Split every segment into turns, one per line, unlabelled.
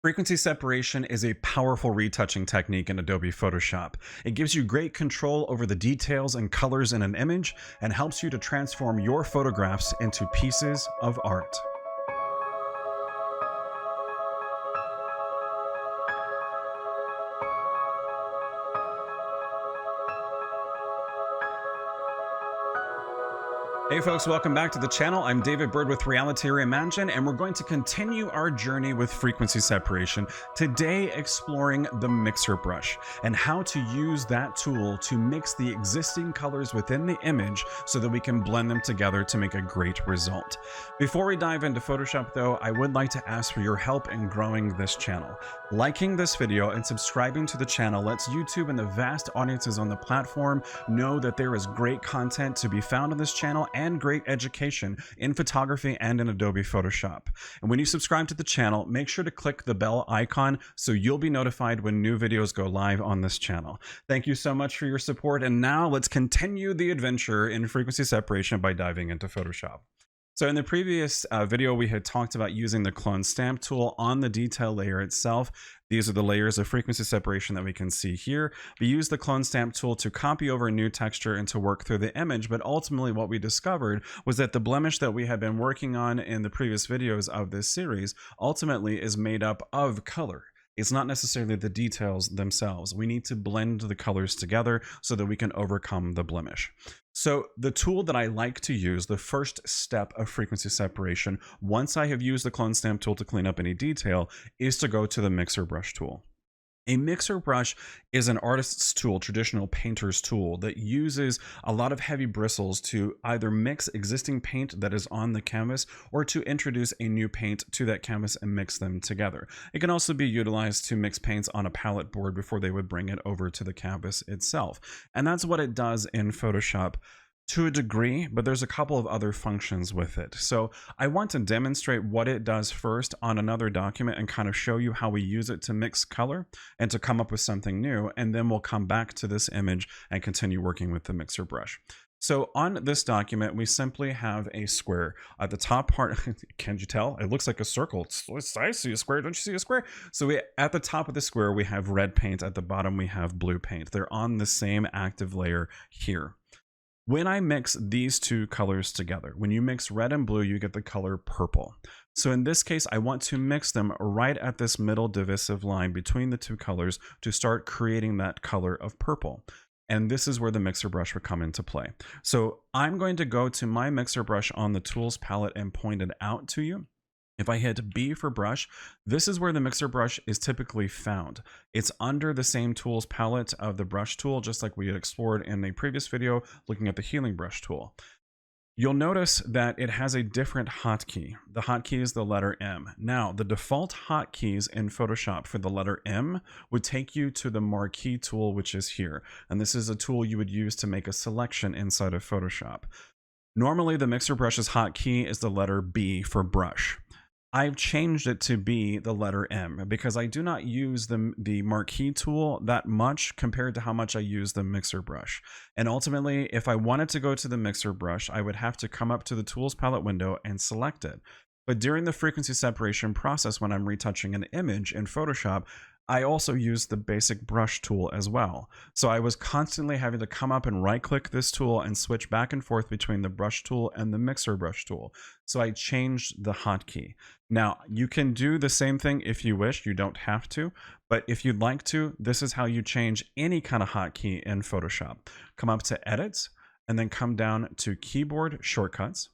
Frequency separation is a powerful retouching technique in Adobe Photoshop. It gives you great control over the details and colors in an image and helps you to transform your photographs into pieces of art. Hey folks, welcome back to the channel. I'm David Bird with Reimagined, and we're going to continue our journey with frequency separation, today exploring the mixer brush and how to use that tool to mix the existing colors within the image so that we can blend them together to make a great result. Before we dive into Photoshop though, I would like to ask for your help in growing this channel. Liking this video and subscribing to the channel lets YouTube and the vast audiences on the platform know that there is great content to be found on this channel and great education in photography and in Adobe Photoshop. And when you subscribe to the channel, make sure to click the bell icon so you'll be notified when new videos go live on this channel. Thank you so much for your support, and now let's continue the adventure in frequency separation by diving into Photoshop. So in the previous video, we had talked about using the clone stamp tool on the detail layer itself. These are the layers of frequency separation that we can see here. We use the clone stamp tool to copy over a new texture and to work through the image, but ultimately what we discovered was that the blemish that we had been working on in the previous videos of this series ultimately is made up of color. It's not necessarily the details themselves. We need to blend the colors together so that we can overcome the blemish. So the tool that I like to use, the first step of frequency separation, once I have used the clone stamp tool to clean up any detail, is to go to the mixer brush tool. A mixer brush is an artist's tool, traditional painter's tool, that uses a lot of heavy bristles to either mix existing paint that is on the canvas or to introduce a new paint to that canvas and mix them together. It can also be utilized to mix paints on a palette board before they would bring it over to the canvas itself. And that's what it does in Photoshop to a degree, but there's a couple of other functions with it. So I want to demonstrate what it does first on another document and kind of show you how we use it to mix color and to come up with something new, and then we'll come back to this image and continue working with the mixer brush. So on this document, we simply have a square. At the top part, can you tell? It looks like a circle. I see a square. Don't you see a square? So at the top of the square, we have red paint. At the bottom, we have blue paint. They're on the same active layer here. When I mix these two colors together, when you mix red and blue, you get the color purple. So in this case, I want to mix them right at this middle divisive line between the two colors to start creating that color of purple. And this is where the mixer brush would come into play. So I'm going to go to my mixer brush on the tools palette and point it out to you. If I hit B for brush, this is where the mixer brush is typically found. It's under the same tools palette of the brush tool, just like we had explored in a previous video looking at the healing brush tool. You'll notice that it has a different hotkey. The hotkey is the letter M. Now, the default hotkeys in Photoshop for the letter M would take you to the marquee tool, which is here. And this is a tool you would use to make a selection inside of Photoshop. Normally, the mixer brush's hotkey is the letter B for brush. I've changed it to be the letter M because I do not use the marquee tool that much compared to how much I use the mixer brush. And ultimately, if I wanted to go to the mixer brush, I would have to come up to the tools palette window and select it. But during the frequency separation process, when I'm retouching an image in Photoshop, I also use the basic brush tool as well. So I was constantly having to come up and right click this tool and switch back and forth between the brush tool and the mixer brush tool. So I changed the hotkey. Now you can do the same thing if you wish, you don't have to, but if you'd like to, this is how you change any kind of hotkey in Photoshop. Come up to Edit and then come down to Keyboard Shortcuts.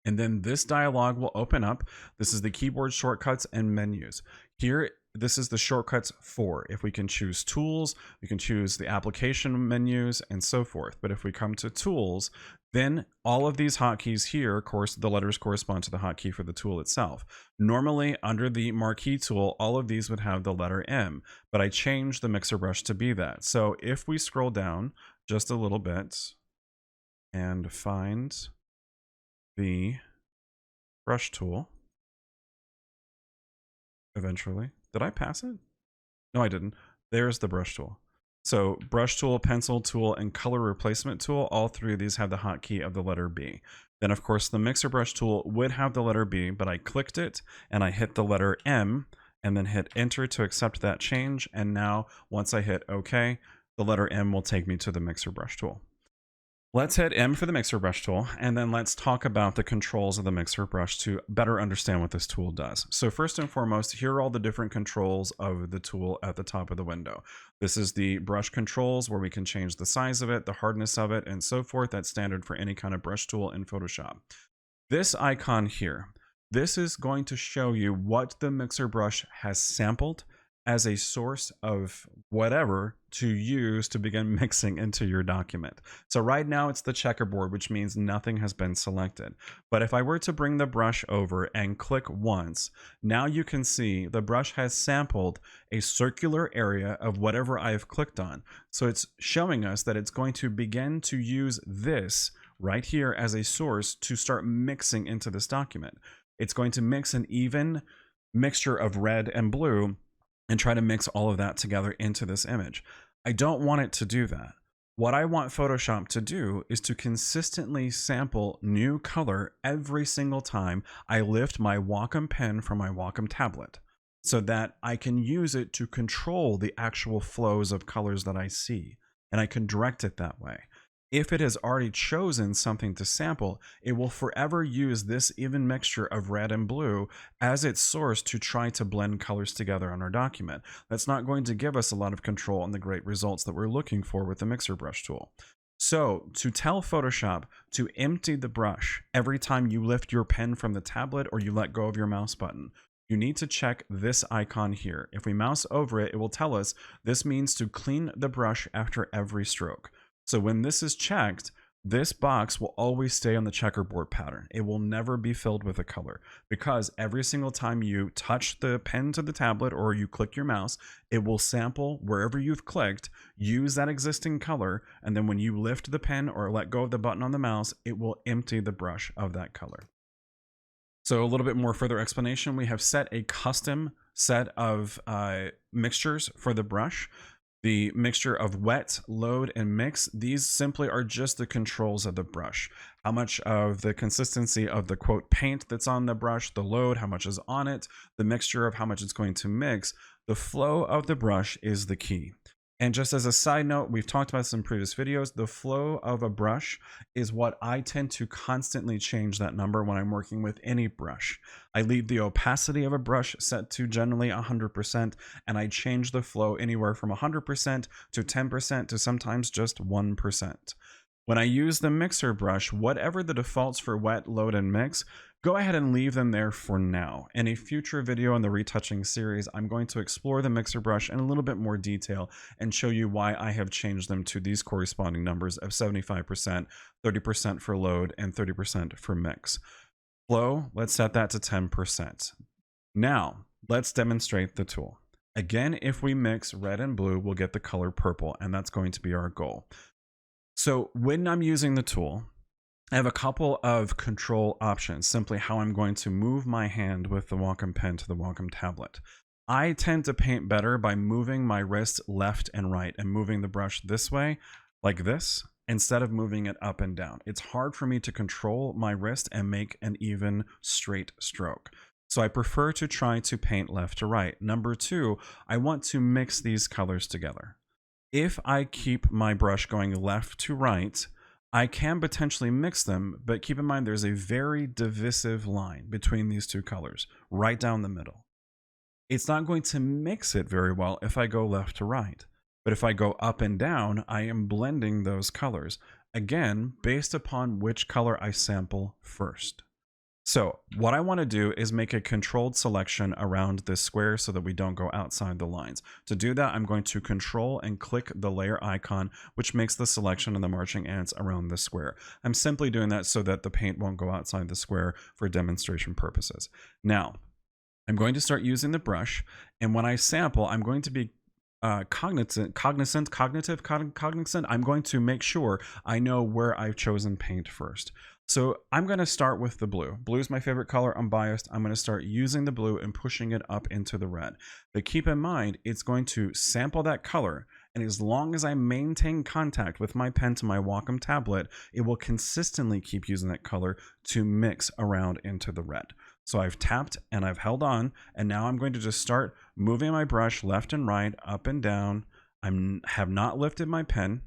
And then this dialog will open up. This is the keyboard shortcuts and menus. Here, this is the shortcuts for. If we can choose tools, we can choose the application menus and so forth. But if we come to tools, then all of these hotkeys here, of course, the letters correspond to the hotkey for the tool itself. Normally, under the marquee tool, all of these would have the letter M, but I changed the mixer brush to be that. So if we scroll down just a little bit and find the brush tool eventually. Did I pass it? No, I didn't. There's the brush tool. So brush tool, pencil tool, and color replacement tool, all three of these have the hotkey of the letter B. Then of course the mixer brush tool would have the letter B, but I clicked it and I hit the letter M and then hit enter to accept that change. And now once I hit OK, the letter M will take me to the mixer brush tool. Let's hit M for the mixer brush tool, and then let's talk about the controls of the mixer brush to better understand what this tool does. So first and foremost, here are all the different controls of the tool at the top of the window. This is the brush controls where we can change the size of it, the hardness of it, and so forth. That's standard for any kind of brush tool in Photoshop. This icon here, this is going to show you what the mixer brush has sampled as a source of whatever to use to begin mixing into your document. So right now it's the checkerboard, which means nothing has been selected. But if I were to bring the brush over and click once, now you can see the brush has sampled a circular area of whatever I have clicked on. So it's showing us that it's going to begin to use this right here as a source to start mixing into this document. It's going to mix an even mixture of red and blue and try to mix all of that together into this image. I don't want it to do that. What I want Photoshop to do is to consistently sample new color every single time I lift my Wacom pen from my Wacom tablet, so that I can use it to control the actual flows of colors that I see, and I can direct it that way. If it has already chosen something to sample, it will forever use this even mixture of red and blue as its source to try to blend colors together on our document. That's not going to give us a lot of control on the great results that we're looking for with the mixer brush tool. So to tell Photoshop to empty the brush every time you lift your pen from the tablet or you let go of your mouse button, you need to check this icon here. If we mouse over it, it will tell us this means to clean the brush after every stroke. So when this is checked, this box will always stay on the checkerboard pattern. It will never be filled with a color, because every single time you touch the pen to the tablet or you click your mouse, it will sample wherever you've clicked, use that existing color, and then when you lift the pen or let go of the button on the mouse, it will empty the brush of that color. So a little bit more further explanation, we have set a custom set of mixtures for the brush. The mixture of wet, load, and mix, these simply are just the controls of the brush. How much of the consistency of the quote paint that's on the brush, the load, how much is on it, the mixture of how much it's going to mix, the flow of the brush is the key. And just as a side note, we've talked about this in previous videos, the flow of a brush is what I tend to constantly change that number when I'm working with any brush. I leave the opacity of a brush set to generally 100%, and I change the flow anywhere from 100% to 10% to sometimes just 1%. When I use the mixer brush, whatever the defaults for wet, load, and mix, go ahead and leave them there for now. In a future video in the retouching series, I'm going to explore the mixer brush in a little bit more detail and show you why I have changed them to these corresponding numbers of 75%, 30% for load, and 30% for mix. Flow, let's set that to 10%. Now, let's demonstrate the tool. Again, if we mix red and blue, we'll get the color purple, and that's going to be our goal. So when I'm using the tool, I have a couple of control options, simply how I'm going to move my hand with the Wacom pen to the Wacom tablet. I tend to paint better by moving my wrist left and right and moving the brush this way, like this, instead of moving it up and down. It's hard for me to control my wrist and make an even straight stroke. So I prefer to try to paint left to right. Number two, I want to mix these colors together. If I keep my brush going left to right, I can potentially mix them, but keep in mind there's a very divisive line between these two colors, right down the middle. It's not going to mix it very well if I go left to right, but if I go up and down, I am blending those colors, again, based upon which color I sample first. So what I want to do is make a controlled selection around this square so that we don't go outside the lines. To do that, I'm going to control and click the layer icon, which makes the selection of the marching ants around the square. I'm simply doing that so that the paint won't go outside the square for demonstration purposes. Now, I'm going to start using the brush, and when I sample, I'm going to be cognizant. I'm going to make sure I know where I've chosen paint first. So I'm going to start with the blue. Blue is my favorite color. I'm biased. I'm going to start using the blue and pushing it up into the red. But keep in mind, it's going to sample that color. And as long as I maintain contact with my pen to my Wacom tablet, it will consistently keep using that color to mix around into the red. So I've tapped and I've held on, and now I'm going to just start moving my brush left and right, up and down. Have not lifted my pen.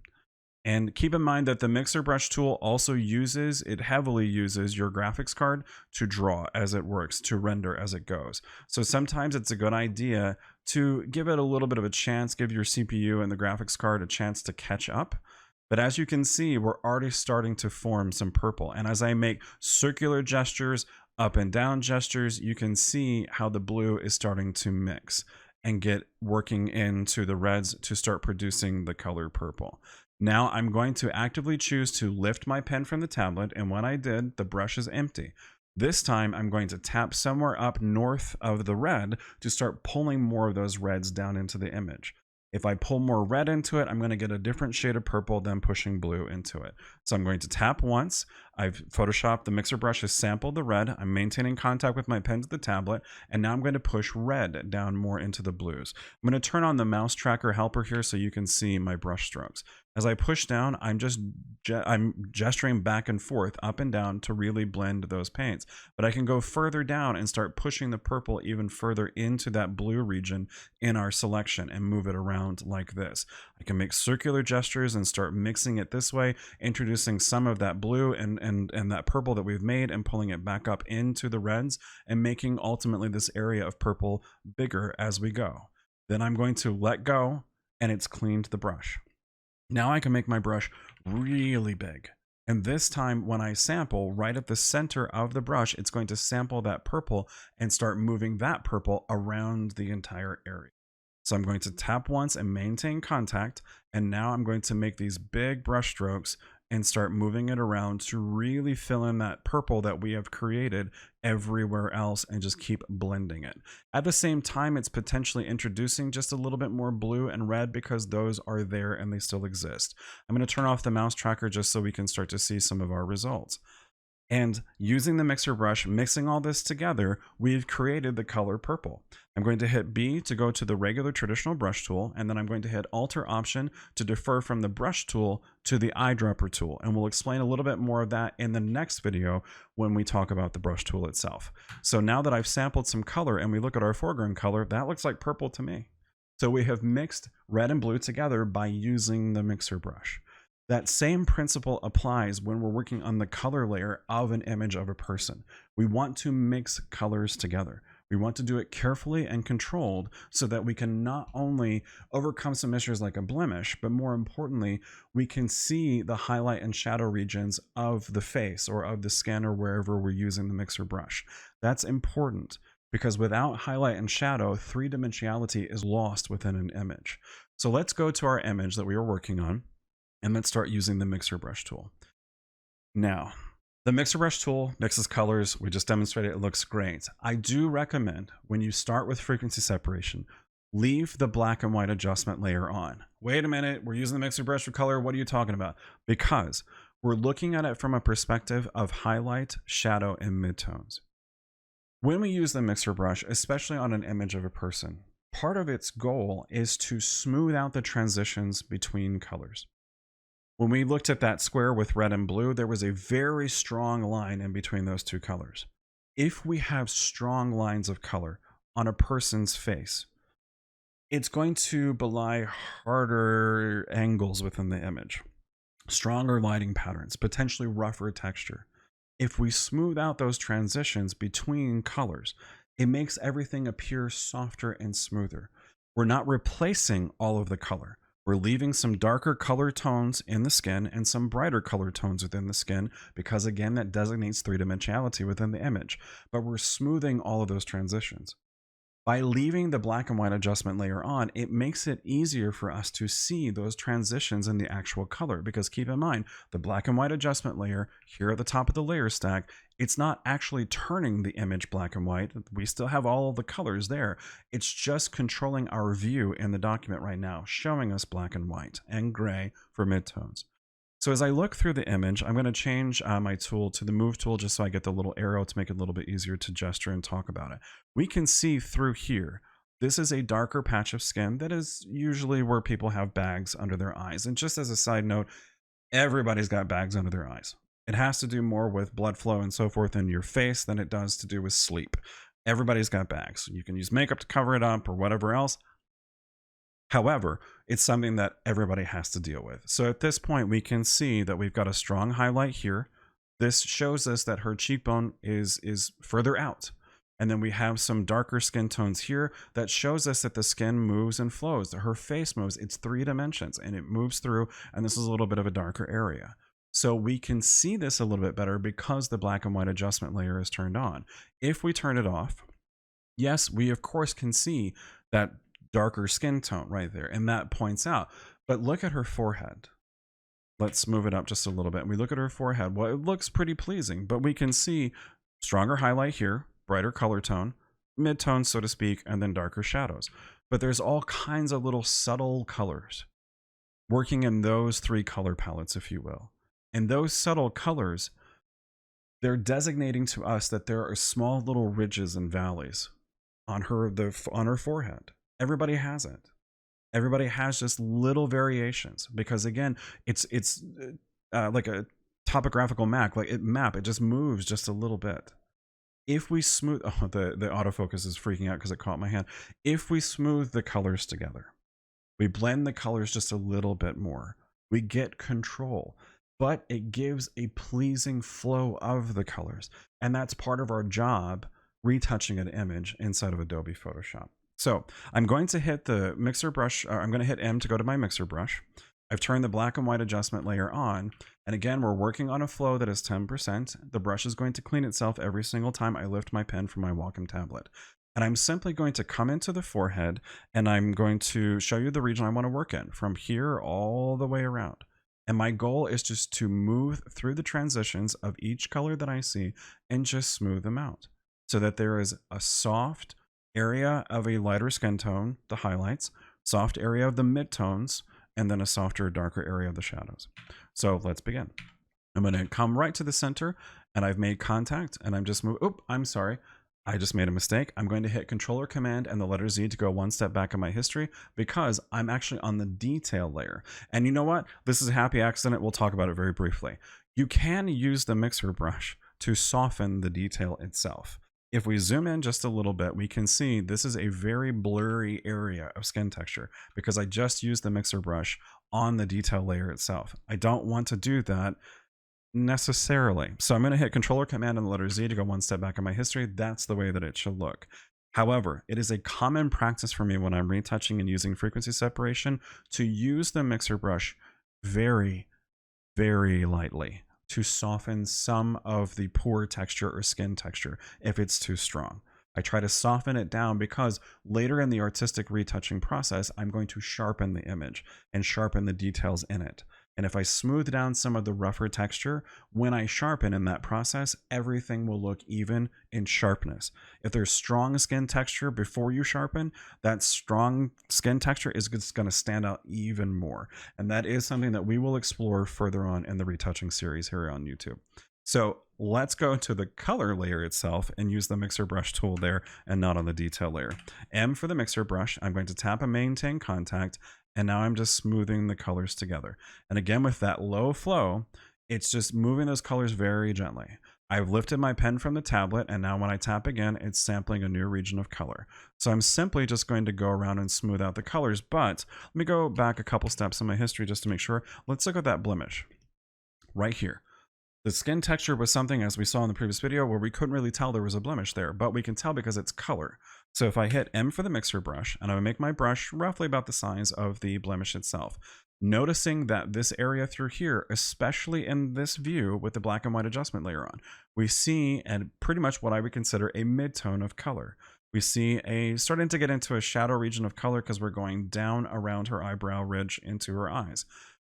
And keep in mind that the mixer brush tool also heavily uses your graphics card to draw as it works, to render as it goes. So sometimes it's a good idea to give it a little bit of a chance, give your CPU and the graphics card a chance to catch up. But as you can see, we're already starting to form some purple. And as I make circular gestures, up and down gestures, you can see how the blue is starting to mix and get working into the reds to start producing the color purple. Now I'm going to actively choose to lift my pen from the tablet, and when I did, the brush is empty. This time I'm going to tap somewhere up north of the red to start pulling more of those reds down into the image. If I pull more red into it, I'm going to get a different shade of purple than pushing blue into it. So I'm going to tap once. I've photoshopped, the mixer brush has sampled the red. I'm maintaining contact with my pen to the tablet, and now I'm going to push red down more into the blues. I'm going to turn on the mouse tracker helper here so you can see my brush strokes. As I push down, I'm gesturing back and forth, up and down, to really blend those paints. But I can go further down and start pushing the purple even further into that blue region in our selection and move it around like this. I can make circular gestures and start mixing it this way, introducing some of that blue and that purple that we've made and pulling it back up into the reds and making ultimately this area of purple bigger as we go. Then I'm going to let go, and it's cleaned the brush. Now I can make my brush really big. And this time when I sample right at the center of the brush, it's going to sample that purple and start moving that purple around the entire area. So I'm going to tap once and maintain contact. And now I'm going to make these big brush strokes and start moving it around to really fill in that purple that we have created everywhere else and just keep blending it. At the same time, it's potentially introducing just a little bit more blue and red because those are there and they still exist. I'm going to turn off the mouse tracker just so we can start to see some of our results. And using the mixer brush, mixing all this together, we've created the color purple. I'm going to hit B to go to the regular traditional brush tool, and then I'm going to hit Alter Option to defer from the brush tool to the eyedropper tool. And we'll explain a little bit more of that in the next video when we talk about the brush tool itself. So now that I've sampled some color and we look at our foreground color, that looks like purple to me. So we have mixed red and blue together by using the mixer brush. That same principle applies when we're working on the color layer of an image of a person. We want to mix colors together. We want to do it carefully and controlled so that we can not only overcome some issues like a blemish, but more importantly, we can see the highlight and shadow regions of the face or of the skin or wherever we're using the mixer brush. That's important because without highlight and shadow, three-dimensionality is lost within an image. So let's go to our image that we were working on. And let's start using the mixer brush tool. Now, the mixer brush tool mixes colors. We just demonstrated it looks great. I do recommend when you start with frequency separation, leave the black and white adjustment layer on. Wait a minute, we're using the mixer brush for color. What are you talking about? Because we're looking at it from a perspective of highlight, shadow, and midtones. When we use the mixer brush, especially on an image of a person, part of its goal is to smooth out the transitions between colors. When we looked at that square with red and blue, there was a very strong line in between those two colors. If we have strong lines of color on a person's face, it's going to belie harder angles within the image, stronger lighting patterns, potentially rougher texture. If we smooth out those transitions between colors, it makes everything appear softer and smoother. We're not replacing all of the color. We're leaving some darker color tones in the skin and some brighter color tones within the skin because, again, that designates three-dimensionality within the image. But we're smoothing all of those transitions. By leaving the black and white adjustment layer on, it makes it easier for us to see those transitions in the actual color. Because keep in mind, the black and white adjustment layer here at the top of the layer stack, it's not actually turning the image black and white. We still have all of the colors there. It's just controlling our view in the document right now, showing us black and white and gray for midtones. So as I look through the image, I'm going to change my tool to the move tool just so I get the little arrow to make it a little bit easier to gesture and talk about it. We can see through here, this is a darker patch of skin that is usually where people have bags under their eyes. And just as a side note, everybody's got bags under their eyes. It has to do more with blood flow and so forth in your face than it does to do with sleep. Everybody's got bags. You can use makeup to cover it up or whatever else. However, it's something that everybody has to deal with. So at this point, we can see that we've got a strong highlight here. This shows us that her cheekbone is further out. And then we have some darker skin tones here that shows us that the skin moves and flows. Her face moves. It's 3 dimensions and it moves through. And this is a little bit of a darker area. So we can see this a little bit better because the black and white adjustment layer is turned on. If we turn it off, yes, we of course can see that darker skin tone right there, and that points out. But look at her forehead. Let's move it up just a little bit. We look at her forehead. Well, it looks pretty pleasing, but we can see stronger highlight here, brighter color tone, mid-tone, so to speak, and then darker shadows. But there's all kinds of little subtle colors working in those 3 color palettes, if you will. And those subtle colors, they're designating to us that there are small little ridges and valleys on her forehead. Everybody has it. Everybody has just little variations because again, it's like a topographical map. It just moves just a little bit. If we smooth, oh, the autofocus is freaking out because it caught my hand. If we smooth the colors together, we blend the colors just a little bit more, we get control. But it gives a pleasing flow of the colors. And that's part of our job, retouching an image inside of Adobe Photoshop. So I'm going to hit the mixer brush, I'm going to hit M to go to my mixer brush. I've turned the black and white adjustment layer on. And again, we're working on a flow that is 10%. The brush is going to clean itself every single time I lift my pen from my Wacom tablet. And I'm simply going to come into the forehead and I'm going to show you the region I want to work in from here all the way around. And my goal is just to move through the transitions of each color that I see and just smooth them out so that there is a soft area of a lighter skin tone, the highlights, soft area of the midtones, and then a softer, darker area of the shadows. So let's begin. I'm going to come right to the center and I've made contact and I'm just moving. Oop, I'm sorry. I just made a mistake. I'm going to hit Control or Command and the letter Z to go 1 step back in my history because I'm actually on the detail layer. And you know what? This is a happy accident. We'll talk about it very briefly. You can use the mixer brush to soften the detail itself. If we zoom in just a little bit, we can see this is a very blurry area of skin texture because I just used the mixer brush on the detail layer itself. I don't want to do that necessarily. So I'm going to hit Control or Command and the letter Z to go 1 step back in my history. That's the way that it should look. However, it is a common practice for me when I'm retouching and using frequency separation to use the mixer brush very, very lightly to soften some of the poor texture or skin texture if it's too strong. I try to soften it down because later in the artistic retouching process, I'm going to sharpen the image and sharpen the details in it. And if I smooth down some of the rougher texture, when I sharpen in that process, everything will look even in sharpness. If there's strong skin texture before you sharpen, that strong skin texture is just going to stand out even more. And that is something that we will explore further on in the retouching series here on YouTube. So let's go to the color layer itself and use the mixer brush tool there and not on the detail layer. M for the mixer brush. I'm going to tap and maintain contact. And now I'm just smoothing the colors together. And again, with that low flow, it's just moving those colors very gently. I've lifted my pen from the tablet, and now when I tap again, it's sampling a new region of color. So I'm simply just going to go around and smooth out the colors. But let me go back a couple steps in my history just to make sure. Let's look at that blemish right here. The skin texture was something, as we saw in the previous video, where we couldn't really tell there was a blemish there, but we can tell because it's color. So if I hit M for the mixer brush, and I would make my brush roughly about the size of the blemish itself, noticing that this area through here, especially in this view with the black and white adjustment layer on, we see and pretty much what I would consider a mid-tone of color. We see starting to get into a shadow region of color because we're going down around her eyebrow ridge into her eyes.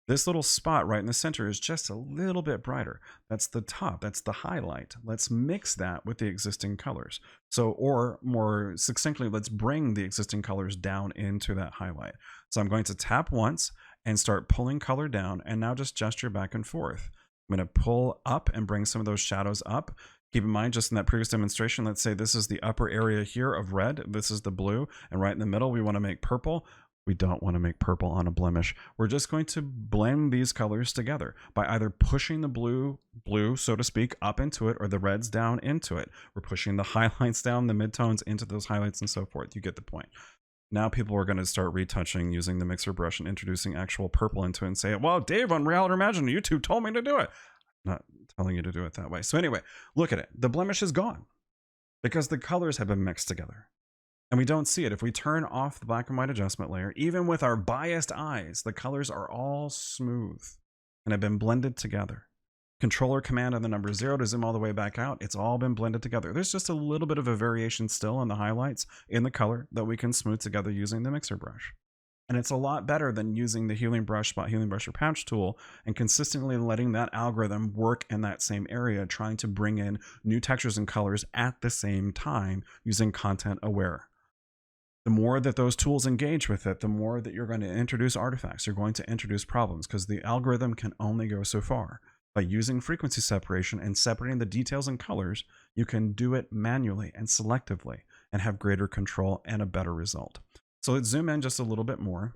This little spot right in the center is just a little bit brighter. That's the top, that's the highlight. Let's mix that with the existing colors. So, or more succinctly, let's bring the existing colors down into that highlight. So I'm going to tap once and start pulling color down and now just gesture back and forth. I'm going to pull up and bring some of those shadows up. Keep in mind, just in that previous demonstration, let's say this is the upper area here of red, this is the blue, and right in the middle, we want to make purple. We don't want to make purple on a blemish. We're just going to blend these colors together by either pushing the blue, so to speak, up into it, or the reds down into it. We're pushing the highlights down, the midtones into those highlights, and so forth. You get the point. Now people are going to start retouching using the mixer brush and introducing actual purple into it and say, well, Dave on Reimagined, YouTube told me to do it. I'm not telling you to do it that way. So anyway, look at it. The blemish is gone because the colors have been mixed together. And we don't see it. If we turn off the black and white adjustment layer, even with our biased eyes, the colors are all smooth and have been blended together. Controller Command and the number 0 to zoom all the way back out. It's all been blended together. There's just a little bit of a variation still on the highlights in the color that we can smooth together using the mixer brush. And it's a lot better than using the healing brush, spot healing brush, or pouch tool and consistently letting that algorithm work in that same area, trying to bring in new textures and colors at the same time using content aware. The more that those tools engage with it, the more that you're going to introduce artifacts. You're going to introduce problems because the algorithm can only go so far. By using frequency separation and separating the details and colors, you can do it manually and selectively and have greater control and a better result. So let's zoom in just a little bit more.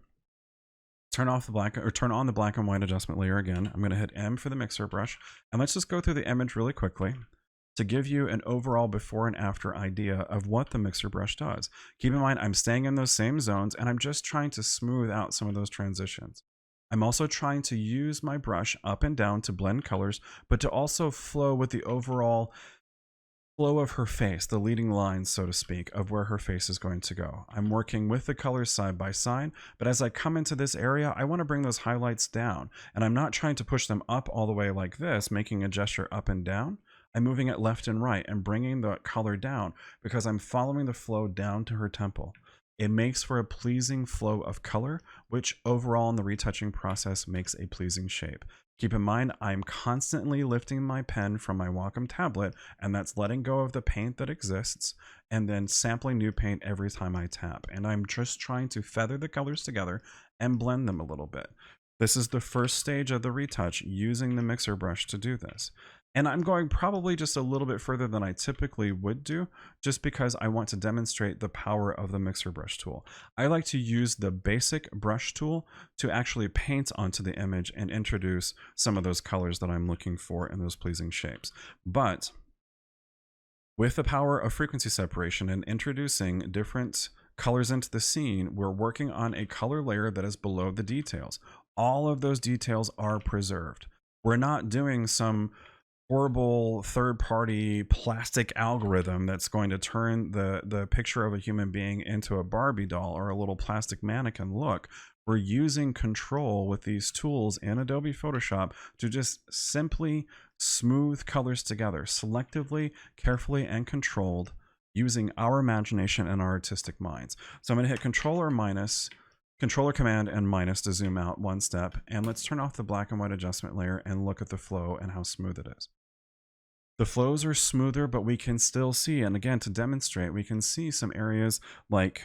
Turn on the black and white adjustment layer again. I'm going to hit M for the mixer brush, and let's just go through the image really quickly to give you an overall before and after idea of what the mixer brush does. Keep in mind, I'm staying in those same zones and I'm just trying to smooth out some of those transitions. I'm also trying to use my brush up and down to blend colors, but to also flow with the overall flow of her face, the leading lines, so to speak, of where her face is going to go. I'm working with the colors side by side, but as I come into this area, I want to bring those highlights down, and I'm not trying to push them up all the way like this, making a gesture up and down. I'm moving it left and right and bringing the color down because I'm following the flow down to her temple. It makes for a pleasing flow of color, which overall in the retouching process makes a pleasing shape. Keep in mind, I'm constantly lifting my pen from my Wacom tablet, and that's letting go of the paint that exists and then sampling new paint every time I tap. And I'm just trying to feather the colors together and blend them a little bit. This is the first stage of the retouch, using the mixer brush to do this. And I'm going probably just a little bit further than I typically would do, just because I want to demonstrate the power of the mixer brush tool. I like to use the basic brush tool to actually paint onto the image and introduce some of those colors that I'm looking for in those pleasing shapes. But with the power of frequency separation and introducing different colors into the scene, we're working on a color layer that is below the details. All of those details are preserved. We're not doing some horrible third-party plastic algorithm that's going to turn the picture of a human being into a Barbie doll or a little plastic mannequin look. We're using control with these tools in Adobe Photoshop to just simply smooth colors together, selectively, carefully, and controlled, using our imagination and our artistic minds. So I'm going to hit Controller Command and minus to zoom out one step, and let's turn off the black and white adjustment layer and look at the flow and how smooth it is. The flows are smoother, but we can still see, and again, to demonstrate, we can see some areas like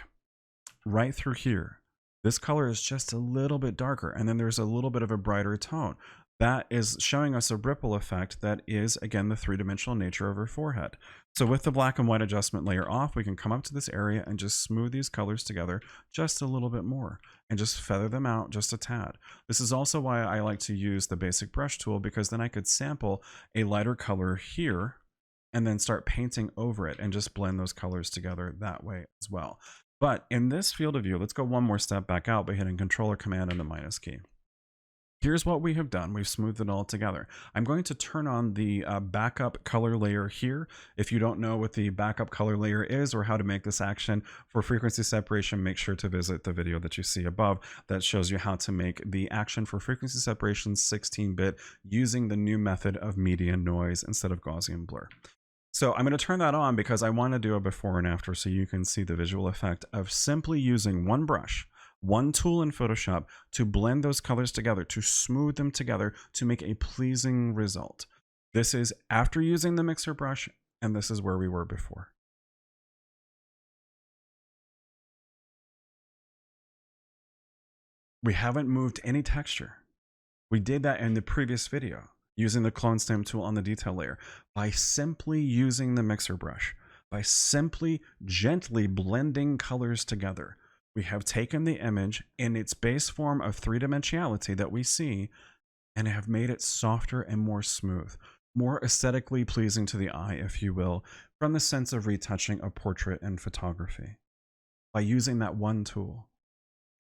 right through here. This color is just a little bit darker, and then there's a little bit of a brighter tone. That is showing us a ripple effect that is, again, the three-dimensional nature of her forehead. So with the black and white adjustment layer off, we can come up to this area and just smooth these colors together just a little bit more and just feather them out just a tad. This is also why I like to use the basic brush tool, because then I could sample a lighter color here and then start painting over it and just blend those colors together that way as well. But in this field of view, let's go one more step back out by hitting Controller Command and the minus key. Here's what we have done. We've smoothed it all together. I'm going to turn on the backup color layer here. If you don't know what the backup color layer is or how to make this action for frequency separation, make sure to visit the video that you see above that shows you how to make the action for frequency separation 16-bit using the new method of median noise instead of Gaussian blur. So I'm going to turn that on because I want to do a before and after so you can see the visual effect of simply using one brush, one tool in Photoshop to blend those colors together, to smooth them together, to make a pleasing result. This is after using the mixer brush, and this is where we were before. We haven't moved any texture. We did that in the previous video using the clone stamp tool on the detail layer by simply using the mixer brush, by simply gently blending colors together. We have taken the image in its base form of three-dimensionality that we see and have made it softer and more smooth, more aesthetically pleasing to the eye, if you will, from the sense of retouching a portrait in photography by using that one tool.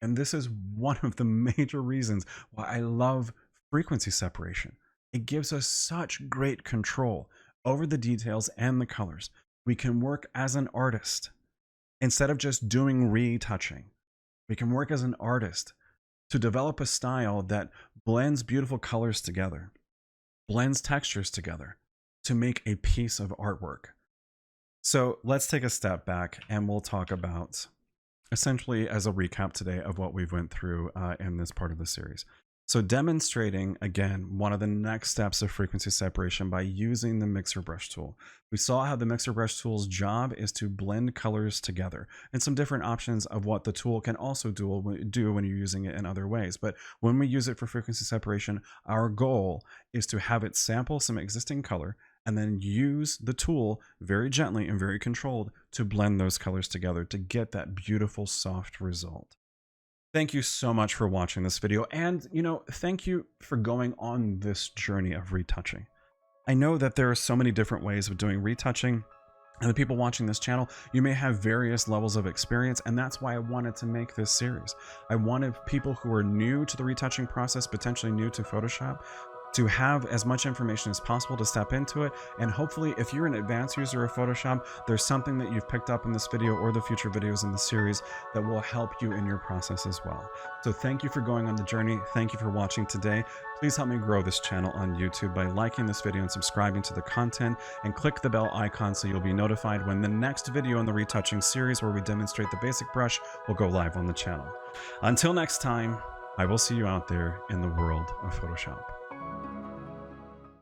And this is one of the major reasons why I love frequency separation. It gives us such great control over the details and the colors. We can work as an artist instead of just doing retouching. We can work as an artist to develop a style that blends beautiful colors together, blends textures together to make a piece of artwork. So let's take a step back and we'll talk about, essentially as a recap today of what we've went through in this part of the series. So demonstrating, again, one of the next steps of frequency separation by using the mixer brush tool. We saw how the mixer brush tool's job is to blend colors together, and some different options of what the tool can also do when you're using it in other ways. But when we use it for frequency separation, our goal is to have it sample some existing color and then use the tool very gently and very controlled to blend those colors together to get that beautiful, soft result. Thank you so much for watching this video, and thank you for going on this journey of retouching. I know that there are so many different ways of doing retouching, and the people watching this channel, you may have various levels of experience, and that's why I wanted to make this series. I wanted people who are new to the retouching process, potentially new to Photoshop, to have as much information as possible to step into it. And hopefully, if you're an advanced user of Photoshop, there's something that you've picked up in this video or the future videos in the series that will help you in your process as well. So thank you for going on the journey. Thank you for watching today. Please help me grow this channel on YouTube by liking this video and subscribing to the content, and click the bell icon so you'll be notified when the next video in the retouching series where we demonstrate the basic brush will go live on the channel. Until next time, I will see you out there in the world of Photoshop.